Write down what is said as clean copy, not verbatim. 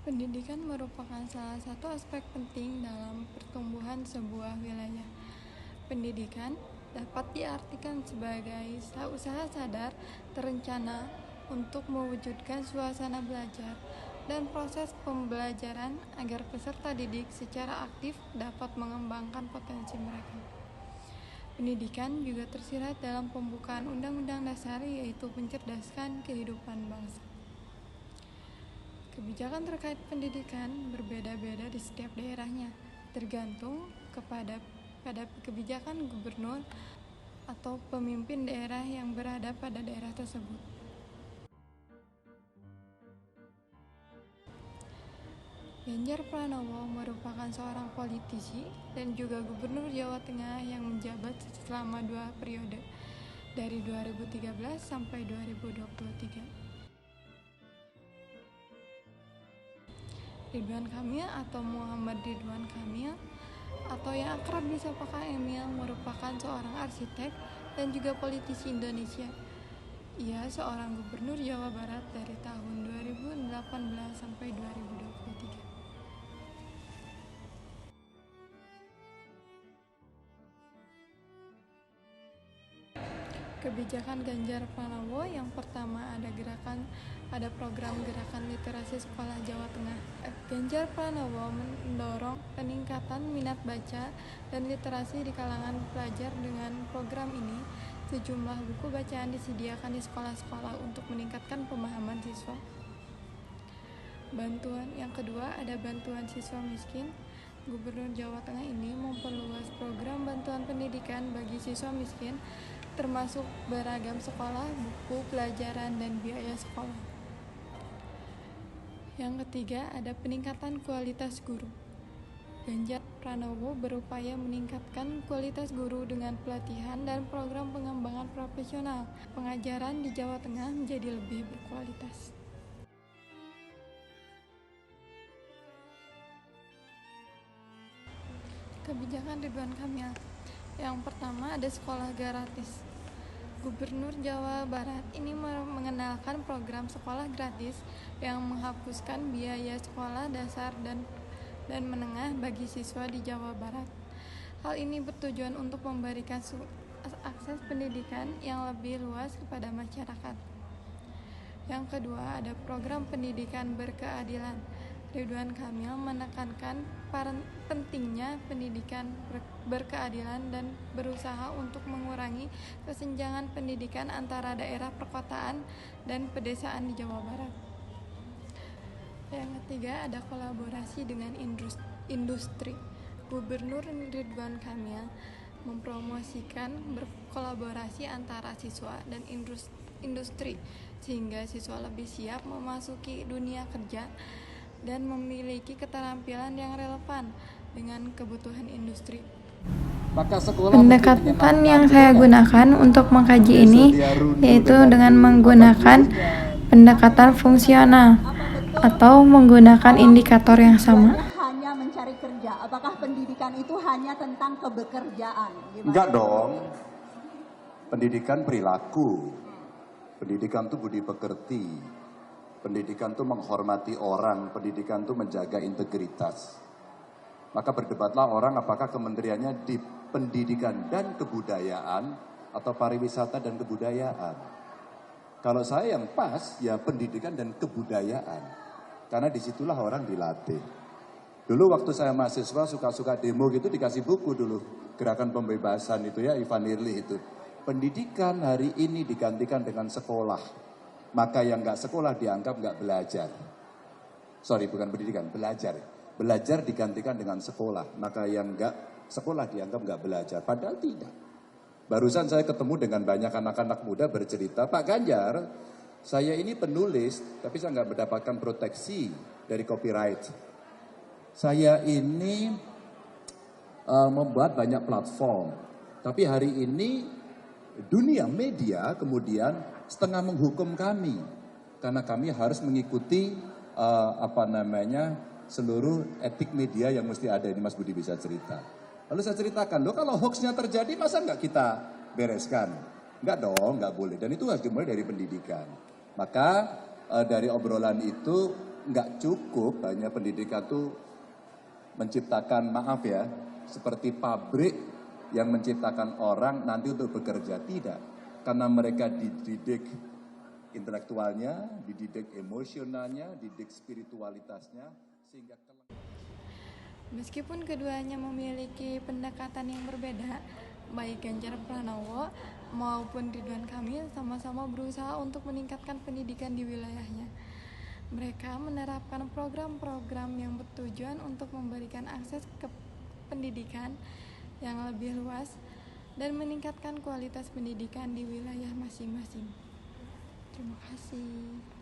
Pendidikan merupakan salah satu aspek penting dalam pertumbuhan sebuah wilayah. Pendidikan dapat diartikan sebagai usaha sadar terencana untuk mewujudkan suasana belajar dan proses pembelajaran agar peserta didik secara aktif dapat mengembangkan potensi mereka. Pendidikan juga tersirat dalam pembukaan Undang-Undang Dasar, yaitu mencerdaskan kehidupan bangsa. Kebijakan terkait pendidikan berbeda-beda di setiap daerahnya, tergantung pada kebijakan gubernur atau pemimpin daerah yang berada pada daerah tersebut. Ganjar Pranowo merupakan seorang politisi dan juga gubernur Jawa Tengah yang menjabat selama 2 periode, dari 2013 sampai 2023. Ridwan Kamil atau Muhammad Ridwan Kamil atau yang akrab disapa Kang Emil merupakan seorang arsitek dan juga politisi Indonesia. Ia seorang gubernur Jawa Barat dari tahun 2018 sampai 2023. Kebijakan Ganjar Pranowo yang pertama ada program gerakan literasi sekolah Jawa Tengah. Ganjar Pranowo mendorong peningkatan minat baca dan literasi di kalangan pelajar. Dengan program ini, sejumlah buku bacaan disediakan di sekolah-sekolah untuk meningkatkan pemahaman siswa. Bantuan yang kedua ada bantuan siswa miskin. Gubernur Jawa Tengah ini memperluas program bantuan pendidikan bagi siswa miskin, termasuk beragam sekolah, buku pelajaran, dan biaya sekolah. Yang ketiga ada peningkatan kualitas guru. Ganjar Pranowo berupaya meningkatkan kualitas guru dengan pelatihan dan program pengembangan profesional. Pengajaran di Jawa Tengah menjadi lebih berkualitas. Kebijakan Ridwan Kamil. Yang pertama ada sekolah gratis. Gubernur Jawa Barat ini mengenalkan program sekolah gratis yang menghapuskan biaya sekolah dasar dan menengah bagi siswa di Jawa Barat. Hal ini bertujuan untuk memberikan akses pendidikan yang lebih luas kepada masyarakat. Yang kedua ada program pendidikan berkeadilan. Ridwan Kamil menekankan pentingnya pendidikan berkeadilan dan berusaha untuk mengurangi kesenjangan pendidikan antara daerah perkotaan dan pedesaan di Jawa Barat. Yang ketiga ada kolaborasi dengan industri. Gubernur Ridwan Kamil mempromosikan berkolaborasi antara siswa dan industri sehingga siswa lebih siap memasuki dunia kerja dan memiliki keterampilan yang relevan dengan kebutuhan industri. Pendekatan yang saya gunakan untuk mengkaji ini yaitu dengan menggunakan pendekatan fungsional atau menggunakan indikator yang sama. Hanya mencari kerja, apakah pendidikan itu hanya tentang kebekerjaan? Enggak dong. Pendidikan perilaku. Pendidikan itu budi pekerti. Pendidikan itu menghormati orang, pendidikan itu menjaga integritas. Maka berdebatlah orang apakah kementeriannya di pendidikan dan kebudayaan atau pariwisata dan kebudayaan. Kalau saya yang pas, ya pendidikan dan kebudayaan. Karena disitulah orang dilatih. Dulu waktu saya mahasiswa suka-suka demo gitu dikasih buku dulu. Gerakan pembebasan itu ya, Ivan Irli itu. Pendidikan hari ini digantikan dengan sekolah. Maka yang nggak sekolah dianggap nggak belajar. Sorry, bukan pendidikan, belajar. Belajar digantikan dengan sekolah. Maka yang nggak sekolah dianggap nggak belajar. Padahal tidak. Barusan saya ketemu dengan banyak anak-anak muda bercerita, Pak Ganjar, saya ini penulis, tapi saya nggak mendapatkan proteksi dari copyright. Saya ini membuat banyak platform. Tapi hari ini dunia media kemudian setengah menghukum kami karena kami harus mengikuti seluruh etik media yang mesti ada. Ini Mas Budi bisa cerita. Lalu saya ceritakan, loh kalau hoaxnya terjadi masa nggak kita bereskan? Nggak dong, nggak boleh. Dan itu harus dimulai dari pendidikan. Maka dari obrolan itu nggak cukup hanya pendidikan itu menciptakan, maaf ya, seperti pabrik yang menciptakan orang nanti untuk bekerja. Tidak, karena mereka dididik intelektualnya, dididik emosionalnya, dididik spiritualitasnya, sehingga Meskipun keduanya memiliki pendekatan yang berbeda, baik Ganjar Pranowo maupun Ridwan Kamil sama-sama berusaha untuk meningkatkan pendidikan di wilayahnya. Mereka menerapkan program-program yang bertujuan untuk memberikan akses ke pendidikan yang lebih luas dan meningkatkan kualitas pendidikan di wilayah masing-masing. Terima kasih.